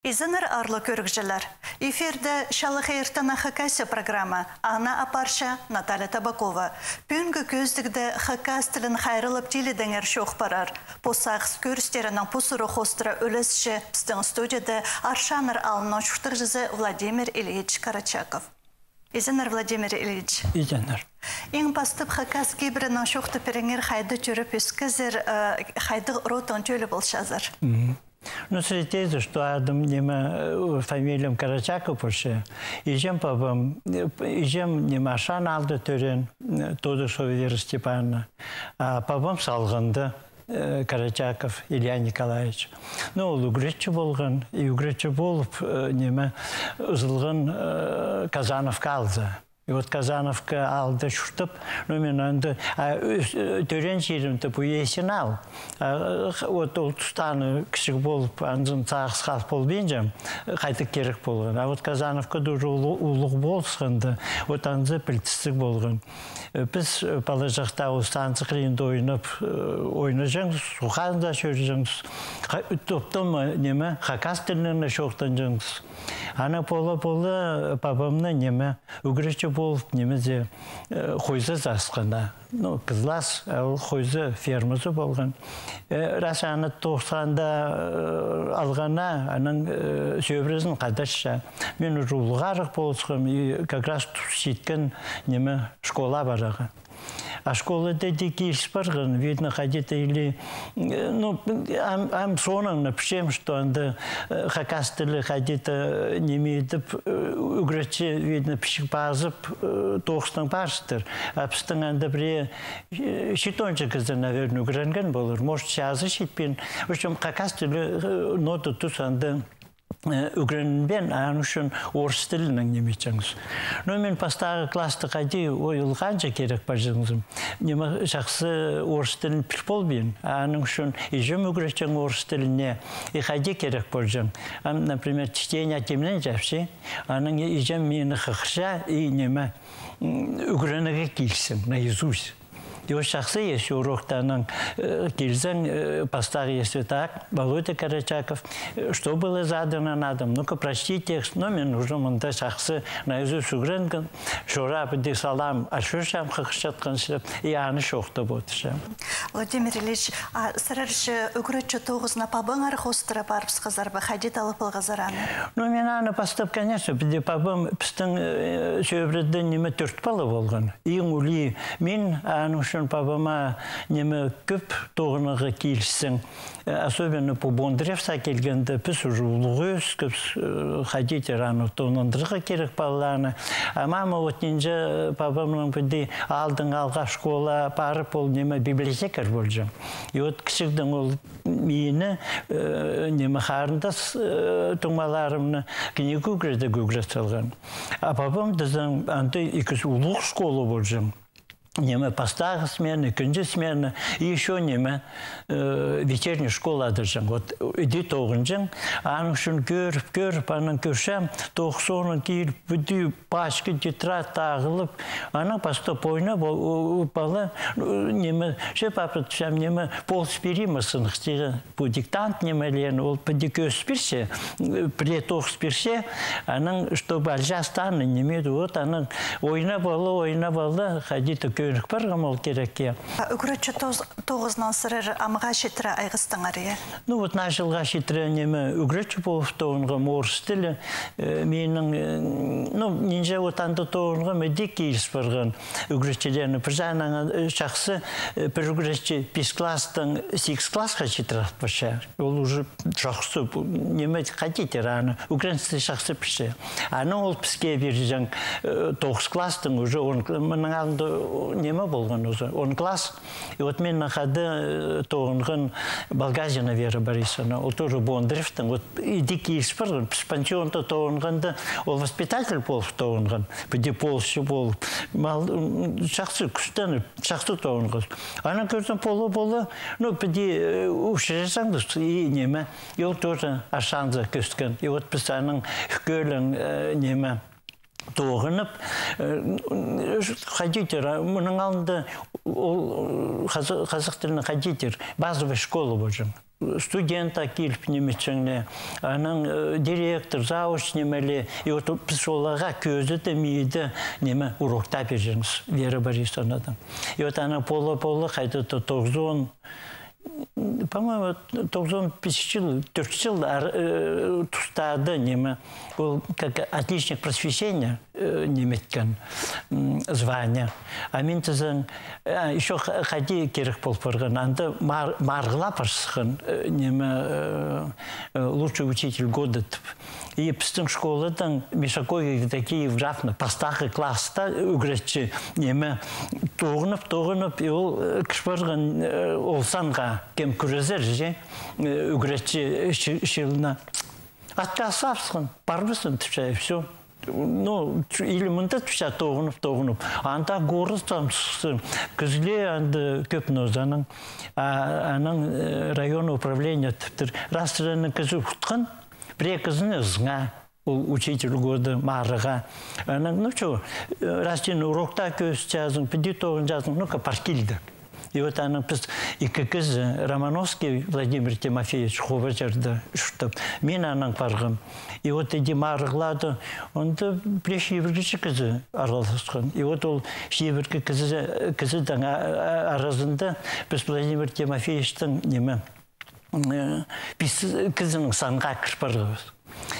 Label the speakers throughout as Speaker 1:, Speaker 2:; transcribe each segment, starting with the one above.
Speaker 1: Изінір арлы көрікжілер. Эфирді Шалық Айыртана Хакасия программа Ана Апарша Наталья Табакова. Пүнгі көздігді Хакас тілін қайрылып теледіңер шоқ барар. Посағыз көрістерінің пұсыры қостыры өлісші біздің студияда Аршаныр алынан шуқтық жызы Владимир Ильич Карачаков. Изінір Владимир Ильич.
Speaker 2: Изінір.
Speaker 1: Ең бастып Хакас кейбірінің шоқты переңер қайды жүріп өскізір, қайды ротын төлі болшазыр.
Speaker 2: Ну, среди что адам нема фамилиям Карачаков уже, ижем папам, ижем нема шан алды төрен, тоды Шовер Степановна, а папам салғанды Карачаков Илья Николаевич. Ну, ол угречі болған, и угречі болып нема ұзылған Казановка алды. И вот Казановка алды шұртып, но мен анды төрен жерімді бұл есенал. Вот ол тұстаны кішік болып, андың цағыз қас бол бенжем, қайтық керек болған. А вот Казановка дұры ұлық болсығынды, вот анды білтістік болған. Біз бала жақта ол станцық рейінді ойны жаңыз, сұқанда шөрі жаңыз. Топтым неме, Хакас тілініне шоқтан жаңыз. Ана пола папамны неме, үгіречі болып немезе қойзы засқанда. Ну, қызлас, қойзы фермасы болған. Расы аны 90-да алғана, аның сөбірізін қадашша. Мен ұлғарық болсығым, как раз жеткен неме школа барағы. А школа дедикиш барган, видно, ходит или... Ну, ам сонан напишем, что анда хакастели ходит не имеет уграчи, видно, пишик базып, тохстан парстер. А пстан анда при щитончик, наверное, угранган был, может, чазы щитпин. В общем, хакастели ноты тус анда... Үгренбен, анушын орыс тілінің немечіңіз. Но мен пастағы класты қайди ойылғанша керек бажыңызым. Нема жақсы орыс тілін піл болбейін. Анушын ежім үгречің орыс тіліне қайди керек болжың. Например, чтение темнен жапшы, аның ежім мені қықша и нема үгреніге келсің, наизусь. И вот шахсы, если урок-то кильзан, постар, если так, Володя Карачаков, что было задано на дом? Ну-ка, прочти текст, но мне нужно монта шахсы наизусть угренган, шура, бди салам, а что шам хахшатканши, и аны шохта ботшам.
Speaker 1: Владимир Ильич, а сарарши угречу тоғызна пабын архостыра барбс қызарба, хадит алып алғазараны?
Speaker 2: Ну, мен аны постап, конечно, бди пабым пстың сөбірден неме төрт балы болған. Ең ули мен ануш папама неме көп тоғынығы келсің. Особенно по Бондаревса келгенде піс уже улығыз, көп ходите рано тоғындырға керек баланы. А мама вот нинже папамның бүді алдың алға школа барып ол неме библиотекар болжым. И вот кішікдің ол мені неме қарындас тұңмаларымны книгу гүгрет салған. А папам дызың анты екіз улық школа болжым. Неме постағы смены, күнде смены, и еще неме вечерняя школа адыржың. Вот иди тоғынжың, аның үшін көріп, аның көршем, тоқсонын кейіп, бүді пашқы тетрадь тағылып, аның постап ойна, бала, неме, ше папа түшем, неме, пол спиримасын, бұл диктант немелен, ол бүді көз спирсе, при тоқ спирсе, аның, чтобы альжастаны немеді, вот аның ойна бала, ходиты көрік бар ғамол керекке.
Speaker 1: Үгірітші тоғызынан сырыр амыға шетірі айғыстың ария?
Speaker 2: Ну, вот нашылға шетірі неме үгірітші болып тоғынға орыс тілі. Менің, ну, нинже отанды тоғынға мәдек кейіс барған үгірітшілеріні. Бір жағынан шақсы бір үгірітші 5 кластың 6 классқа шетірі баша. Ол уже шақсы неме қадетер аны. Үгірінсті шақсы піше. Аны ол піске бір жаң 9 кластың уже 10 алды неме болған өзі, 10 класс. И вот мен нахады тоғынған Балгазина Вера Борисовна, ол тоже Бондаревтың, вот иди кейіс барған, панчионда тоғынғанды, ол воспитатель болып тоғынған, бүде полшы болып, шақсы күстені, шақсы тоғынғыз. Ана көрден полы, ну, бүде ұшыресаңдыз, и неме, и ол тоже ашанза көсткен. И вот біз аның көлін неме, тоғынып, ходитер, мұның алында қазақ тілінің ходитер, базовый школа болжым. студента килп немечеңне, аның директор, зауыш немеле, и вот псолага көзі демейді неме урокта бержіңіз, Вера Борисовнадан. И вот аның полы қайда-то 90, по-моему, 95 жыл, 4 жыл тустады неме, ол как отличник просвещения неметкен звания. А мен тізін, еще хади керек болып барған, анда марғыла парсықын неме лучший учитель года. И пістің школадан Мишакой такие вжафны постақы класста үгретші неме тоғынып, и ол кішпарған олсанға кем күрезер же үгретші шилына. Откасарсың, барбысың түші, все. Ну, или мында түші тоғынып. Анда горы самсың, күзле анды көп нозаның. Аның район управления түптір. Растрының күзі құтқан, бір екізіні зыңа. Учитель года марыға. Ну что, растен урокта көз жазың, піде тоғын жазың, ну-ка паркилді. И вот она и как из Романовский Владимир Тимофеевич ховачарды штаб. Мен аның парғым. И вот эти марғлады, онда плеші евргіші кізі араласқан. И вот ол шевіргі кізідің арасында біз Владимир Тимофеевичтің неме кізінің санға кірпарғыз.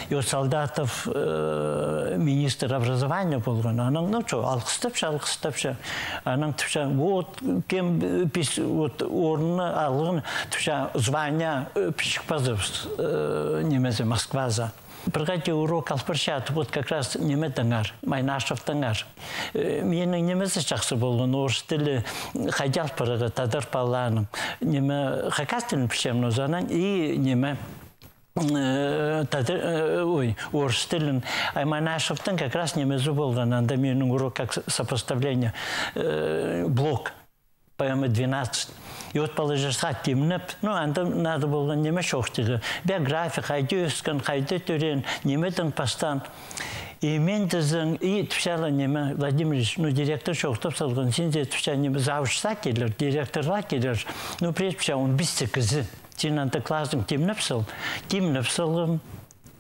Speaker 2: И вот Солдатов министр образования болған. Аның, ну что, алқыстапша. Аның түпша, вот кем вот орны алғын түпша звания пішікпазы немезе Москваза. Бірғайте урок алпыршат, вот как раз неме таңар, Майнашев таңар. Менің немесі жақсы болған, орыс тілі қайдал парығы, тадар паланың. Неме қақас тілін пішем нозанан, и неме орыс тілін. Майнашевтың как раз немезі болған, анда менің урок как сопоставление блок, поэма 12. И вот положырса темніп, ну, анда надо болған неме шоқтығы. Биография, қайды өскен, қайды төрен, неметің пастан. И мен тізің, и түпшалы неме, Владимирович, ну, директор шоқтып салған, сен де түпша неме завышса келер, директорға келер. Ну, прежде он бісті кізі. Сен анда классың темніп салғым.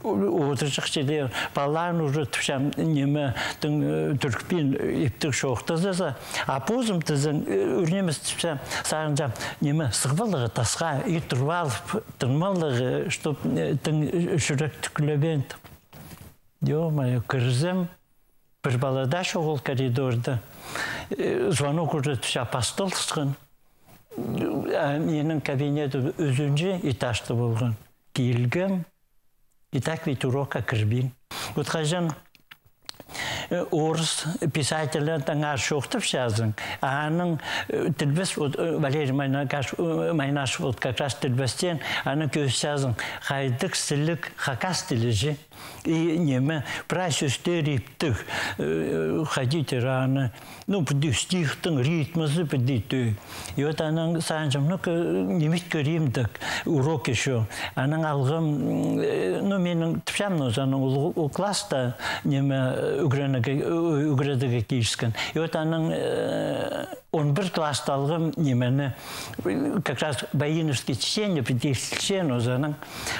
Speaker 2: Отыршық жерлер, балан уже түпшам неме түркпен ептік шоқтызызы. А позым тізін үрнеміз түпшам сағынжам неме сығвалығы тасқа, и тұрмалығы, чтоб жүрек түкілеген. Ё-моё, кірзім, бір балада шоғыл коридорда. Звонок уже түпша апостолсығын. Менің кабинеті өзінже этажды болған. Келгім, и так ведь урока кірбин. Вот қажан орыс писателі таңар шоқтып жазың. Аның тілбіс, Валерий Майнашев, вот как раз тілбістен, аның көз жазың. Қайдық, сілік, қақас тілі же. И неме, прас өстер ептік, ходите рано. Ну, пді стихтың ритмізі пді төй. И вот аның сағыншым, ну, немет көремдік урок еще. Аның алғым, ну, менің түпшам нозаның ол класста неме үгредігі кейшкен. И вот аның 11 класста алғым немені, как раз Боиновский чтение, педихтен озаның.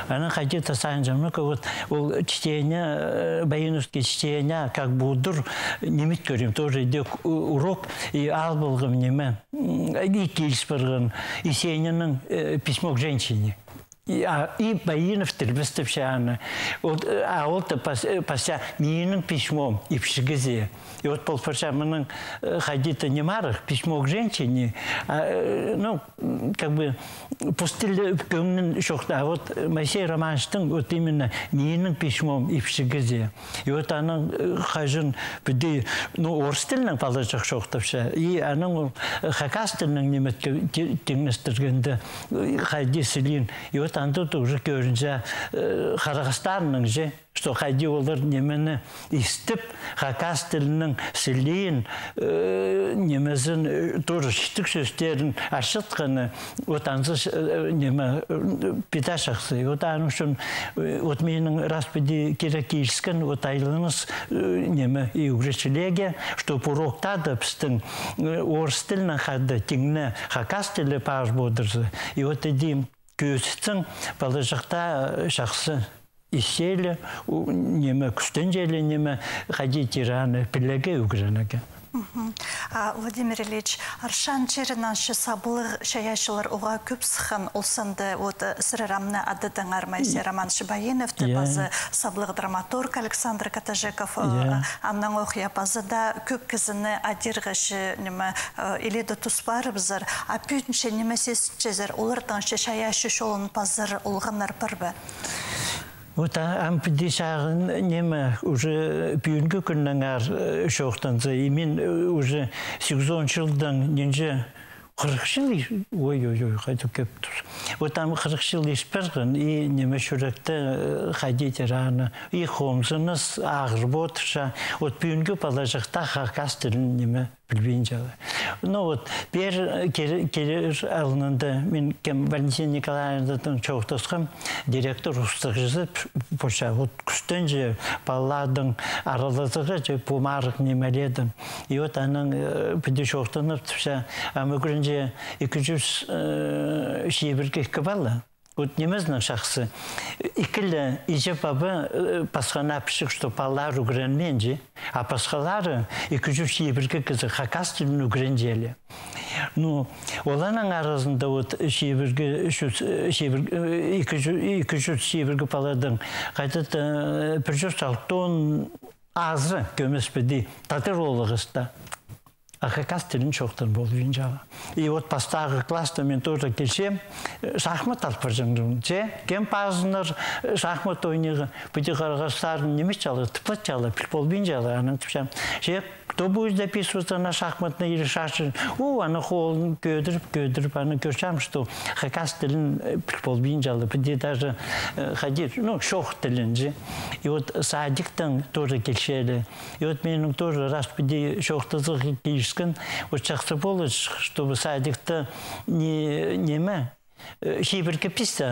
Speaker 2: Аның ходите сағыншым, ну, вот ол чтение, Боиновский чтение, как будыр, немет көрем, тоже идет урок, и ал болғым немен, и кейс барған, и Сенинің письмо к женщине. И Боинов тілбістіп шағаны. А ол-то пася менің письмом и пшігізе. И вот полпарша мұның ходиты не марых, письмо к женщине, ну, как бы, пустили көңнің шоқта. А вот Моисей Романовичтың вот именно менің письмом и пшігізе. И вот аның қажын бүді, ну, орыс тілінің палачақ шоқтапша. И аның хакас тілінің неметке теңістіргенді қайдесілін. И вот анда тоже көрінше Қарағастанның же, что қайди олар немені истіп, хакас тілінің сілейін, немезін тоже шитік сөздерін ашытқаны, вот ансы неме питашақсы. Вот аның үшін, вот менің распеди керек кейскен, вот айлыңыз неме и угречелеге, что урокта да пістің орыс тілінің қады теңіне хакас тілі паш бодырсы. И вот эдим көзсің балажықта шақсы исселі, неме күстен желі, неме қади тираны пілігі үгірінігі.
Speaker 1: Владимир Ильич, аршан черенаншы сабылық шаяшылар оға көп сыхан олсанды сырырамны адыдың армайсы Роман Шибаиновты базы сабылық драматург Александр Катажеков аннан оқия базыда көп кізіні адирғышы иледі тұспары бізір. Апүйінші немесесчезер олырданшы шаяшы шолын базыр олғанар бірбі?
Speaker 2: Вот ампиди шағын неме уже бүйінгі күннің шоқтансы. Мен уже 8 жылдан ненже 40 жыл, ой-ой-ой, қайты көп тұр. Вот там 40 жыл еспергін, и неме шүректі қайдеті раны, и қомзыныз ағыр ботырша, вот бүйінгі балажықта қақас тілін неме білбейін жағы. Ну вот, бер келер алынында, мен Валентин Николаевнадан чоқтасқым, директор ұстық жазып, поша, вот күстен же балладың аралатығы же помарық немеледім. И вот аның біде шоқтанып, амы күрінже 200 шебірге кібалы. Вот немездің шақсы. Икілі иже бабы пасқана пішік, что баллар үгіренмен же, а пасқалары 200 шебірге кізі қақастылын үгіренжелі. Ну, оланың арасында вот 200 шебірге балладың қайтыды 106 тонн азы көмеспеді татыр олығыста. Ақақас тілін шоқтан болуын жағы. И вот пастағы класста мен тоже келсем, шахмат алып бар жаңдың. Кем пазыныр шахмат ойнығы, бұды қарғастарын немес жалы, тыплат жалы, болуын жалы. Анын түпсем, кто будет записываться на шахматные или шаши? Аны қолын көдіріп, аны көрсем, что ақақас тілін болуын жалы. Бұды даже ходить, шоқ тілін же. И вот садиктың тоже келшелі. И вот менің тоже раз бұды шоқтызығы келшкен, вот жақсы болады, чтобы садикта неме, шибірге писті,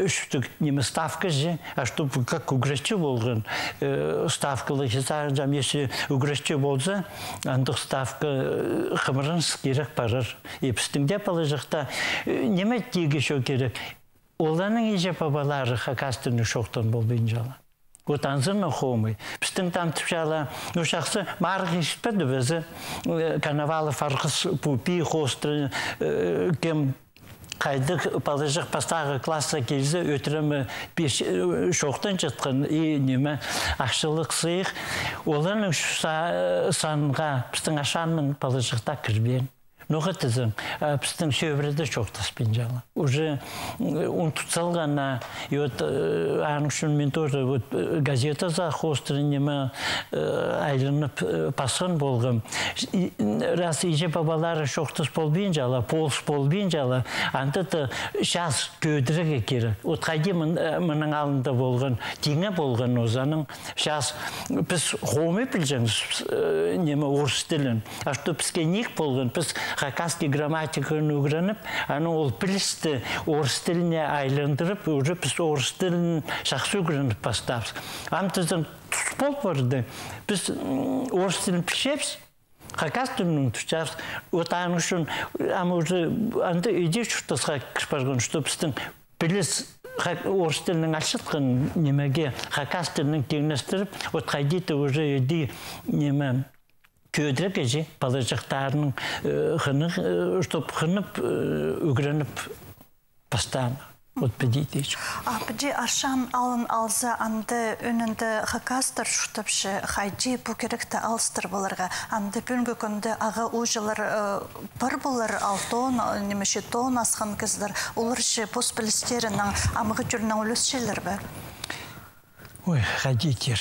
Speaker 2: үштік неме ставка же, а чтобы как уграшчы болған ставкалы жесағын, если уграшчы болса, андық ставка қымырын керек барыр. Епістіңде балы жақта неме тегі шо керек. Оланың еже бабалары қақастыны шоқтан болбейін жалы. Вот анзырны хомы. Пістің там түпшала, шақсы марғы еспеді бізі, канавалы фарқыз пупи, хостры, кем қайдық балажық пастағы класса келзі, өтірімі шоқтан жатқан, и неме ақшылық сыйық. Оланың санға пістің ашанның балажықта кірбен. Ноға тізім, пістің сөйбіреді шоқтаспен жалы. Уже ұнтұтсалғана, и вот аңын үшін мен тоже газета за хостры неме айлынып пасқан болғым. Раз иже бабалары шоқтас болбейін жалы, полс болбейін жалы, антыты шас көдірігі керек. Вот қайде мұның алында болған, теңе болған озаның, шас біз хоме білжіңіз неме орыс тілін. А что бізге нек болған, біз хакасский грамматиканы үгірініп, аны ол білісті орыс тіліне айландырып, уже біз орыс тілін шақсы үгірініп бастапыз. Амтызын тұспол барды, біз орыс тілін пішепіз, хакас тілінің тұшчапыз. Вот аны үшін, ама уже анды үйде шұқтасқа кішпарған, что біздің біліс орыс тілінің ашылған немеге хакас тілінің теңнестіріп, вот қайдеті уже үйде неме көдірек әже, балажақтарының чтоб қынып, үгірініп бастаны. Вот бідейді еш.
Speaker 1: Біде аршан алын алза анды өнінді қақастыр шұқтапшы қайди бұ керекті алыстыр боларға. Анды бүнгі күнді аға ұжылар бір болар алтон, немеше тон асқан кіздар. Олар жы бос білістерінің амығы жүрінің өліс бі?
Speaker 2: Ой, қайдетер.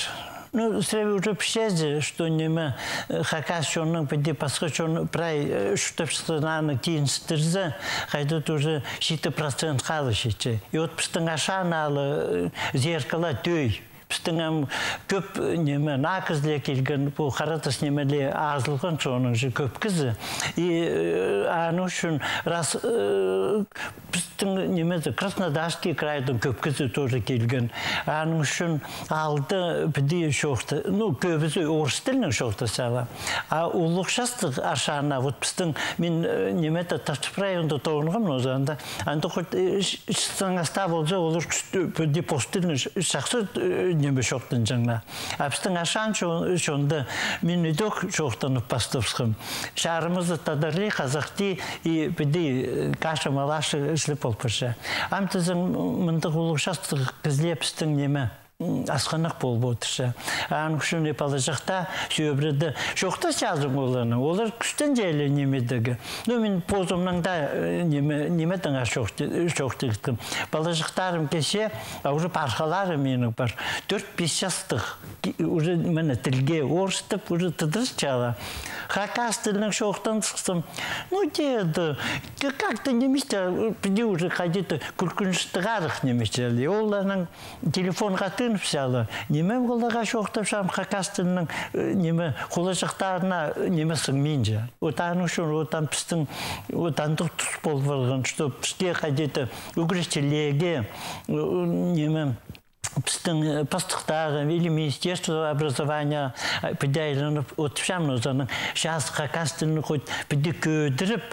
Speaker 2: Ну, среди уже пшезе, что неме хакас шонның педе пасқа шон прай шутапшытынан кейін стырза, қайдат уже 60% қалы шече. И вот пістің ашан алы зеркала төй. Пістің көп неме нақызле келген, бұл қаратас немеле азылған соның же көп кізі. И аны үшін раз пістің немеді Краснодарский крайдың көпкізі тоже келген. Аның үшін алды біде шоқты, көбізі орыс тілінің шоқты сала. А улықшастық ашана, вот пістің мен немеді Ташкент районда тоғынғым нозанда. Анды құт саңаста болса, олар біде постылының шақсы неме шоқтын жаңна. А пістің ашан шонда мен үдік шоқтанып бастыпсқым. Шарымызды тадарлы қазақти и біде каша малашы слеп олпырша. Амтызың мындық улықшастық кізлепістің неме асқанақ болып отырша. Аның күшін епалы жақта сөбірді шоқта жазым оланы. Олар күштен жәйлі немедігі. Мен позымның да неметін шоқтығытқым. Балы жақтарым кесе, уже парқалары менің бар. 4-5 жастық. Уже мені тілге орыстып, уже тыдырыс чала. Хакас тілінің шоқтан сықсым. Деді, как-то неместе, приди уже ходиты, күркіншістіғарық неместе. Оларның телефонға взяла. Неме қолаға шоқтап шам хакастының неме қолашықтарына немесің менже. Отаның үшін отан пістің отандық тұс болып барған, что пісте қадеті үгірістелеге неме пістің пастықтағы или Министерство образования педайланып отышам нозаның шас хакастының хоть педе көдіріп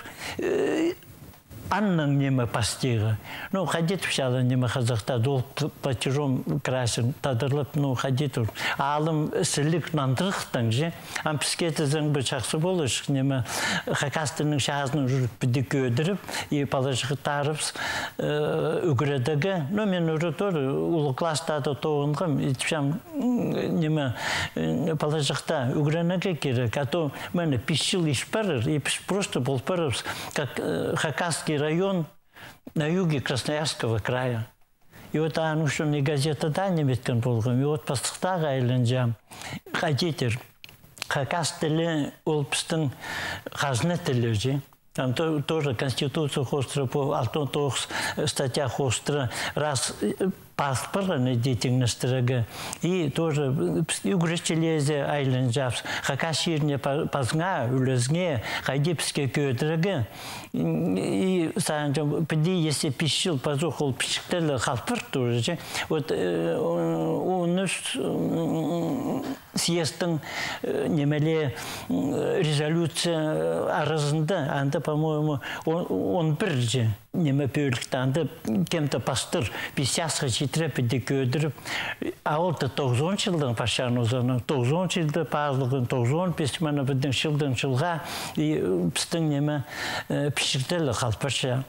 Speaker 2: Анның неме пастиғы. Қадет пішалы неме қазақта дол платежом красен тадырлып, қадет ұр. Алым сілік нандырықтың же. Ам піскеті зің бір шақсы болыш. Неме хакастының шағызының жүріп біді көдіріп, и палашығы тарыпс үгіредігі. Мен үрі торы ұлы кластады тоғынғым. Итпшам неме палашықта үгіренеге керек. А то мәні пішіл ішпарыр, и просто бол парырс, как хакастский район на юге Красноярского края. И вот ану шуны газета да неметкен болғым. И вот пастықтағы айланжам. Қадетер, хакас тілі ол пістің қазны тілі же. Там тоже Конституция хостра по 6 статья хостра раз паспорт деятельности и тоже үгіріштелезе айланжапс. Хакаширне пазга, үлезге, хайдепске көдірігі. И санжам, піди, если пишил, пазухол пишіктелі халпыр тоже. Вот он съездің немеле резолюция арызында, анда, по-моему, он бір же неме пөйліктанды кем-то пастыр 50-ға жетірепіде көдіріп, ауылды 90 жылдың пашан озаны, 90 жылды пазылығын, 95 мәні біздің жылға пістің неме пішіртелі қалпырша.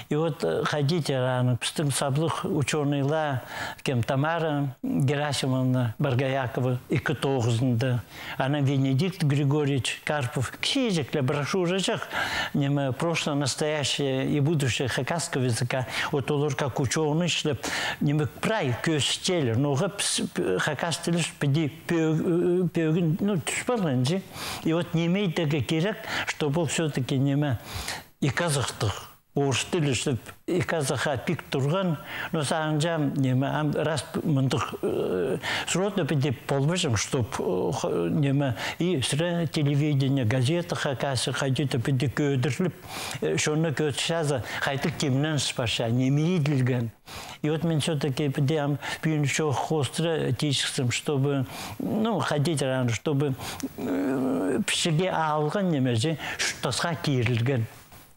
Speaker 2: И вот ходите рано, пістің саблық ученыйла, кем Тамара Герасимовна Баргаякова, 2009-ында, она Венедикт Григорьевич Карпов, ксежекля, брошюрачах, неме прошлое, настоящее и будущее хакасского языка, вот олар как ученый, что неме прай көстелер, но хакас тіліш піди пөгін, түшпарлын же. И вот немейдігі керек, что бұл все-таки неме и казахтық. Орыс тілі үшін и казаха пик тұрған, но сағынжам неме раз мұндық сродно педеп болмышым, чтоб неме и сірі телевидение, газета хакасы қайдеті педе көдіріліп, шоны көтшазы қайтық кемнен спаша, неме еділген. И вот мен все-таки педем пүйін шоқ хостры тейшіксім, чтобы, ходить рано, чтобы пішіге алған немеже шутасқа керілген.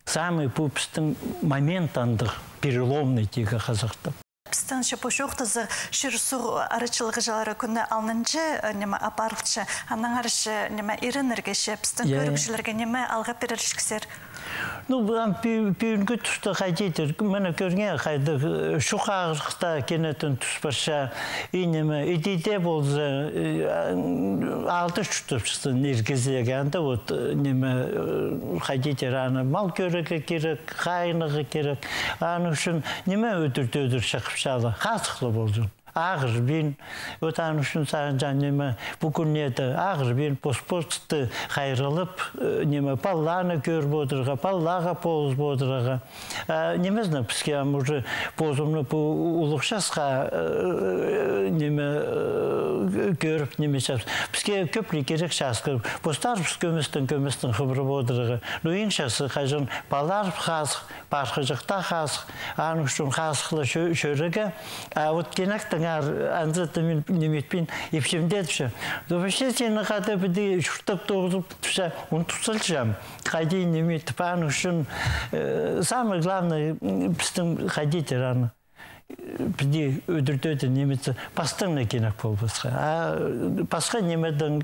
Speaker 2: Самый пупстың момент андық переломный тегі қазақта.
Speaker 1: Пістің шепу шоқтызы шырсу арычылығы жалары күні алынынчы неме апарылчы, анның арышы неме ирініргеші, пістің көрікшілерге неме алға перерішкісер?
Speaker 2: Пүйінгі тұшты қайтетір. Мәні көрген қайды шуқағырықта кенетін тұспаша, инеме идейде болзы алты шүтіп шықты нергізеге. Анда вот неме қайтетір аны мал көрігі керек, қайынығы керек. Аны үшін неме өтір шақып шалы, қасықлы болзын. Ağır bin, öten üçün sağıncan neme bugün neydi ağır bin pospostı hayralıp neme pallağını kör bodırga, pallağa poz bodırga. Neme zna pskem уже pozumlu bu ulukşasqa neme görüp neme şaps. Pske köpli gerek şaskır. Postar kömüstün xıbrı bodırga. No in şası xajın pallar xas пархажықта хас, анушын хасқылы шөрігі, вот кенақ таңар анзаты неметпен епшемдетші. Вообще сені қады біді шұртып тоғызып түші, он тұсылшам. Қайди неметіп анушын, самое главное, біздің қайдетер аны. Біде өдіртөді неметі пастыңны кенек болбасқа. Пасқа немедің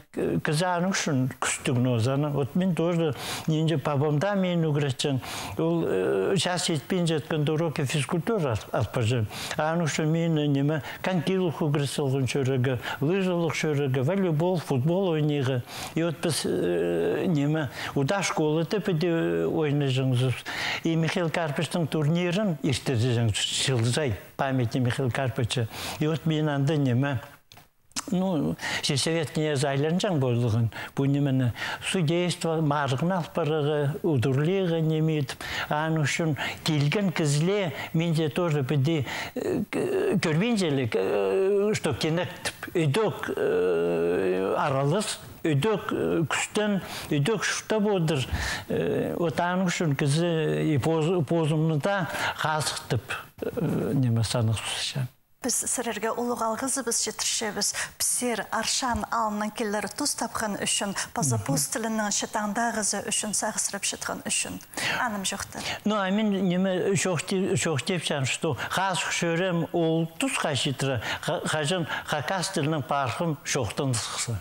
Speaker 2: кізаны үшін күстігін озаны. Вот мен тоже ненде пабамда мен үгіретчен. Ол жас етпен жеткен уроки физкультура алпажын. Аны үшін мен неме конькилық үгіресілген шөрігі, лыжылық шөрігі, волейбол, футбол ойнығы. И вот біз неме уда школы тепеде ойны жыңызып. И Михаил Карпычтың турнирін ертеді жыңыз памяти Михаила Карпыча. И вот мен анда неме, ну, сельсоветіне зайланжан болдығын. Бұл немене судейство, марғын алпарығы, удурлығы немет. Аны үшін келген кізле, менде тоже біде көрбенжелік, что кенектіп, өйдік аралыз, өйдік күстен, өйдік шықта болдыр. Вот аны үшін кізі позымында қасықтып, неме санық сұсышам.
Speaker 1: Біз сірерге ұлық алғызы біз жетіршебіз. Пісер аршан алының келері тұз тапқан үшін, пазапуз тілінің шытаңдағызы үшін, сағысырып шытқан үшін. Аным жоқты.
Speaker 2: Ну, а мен неме шоқ депшам, что қасық шөрем ол тұз қашытыры, қажын қақас тілінің парқым шоқтан сұқсы.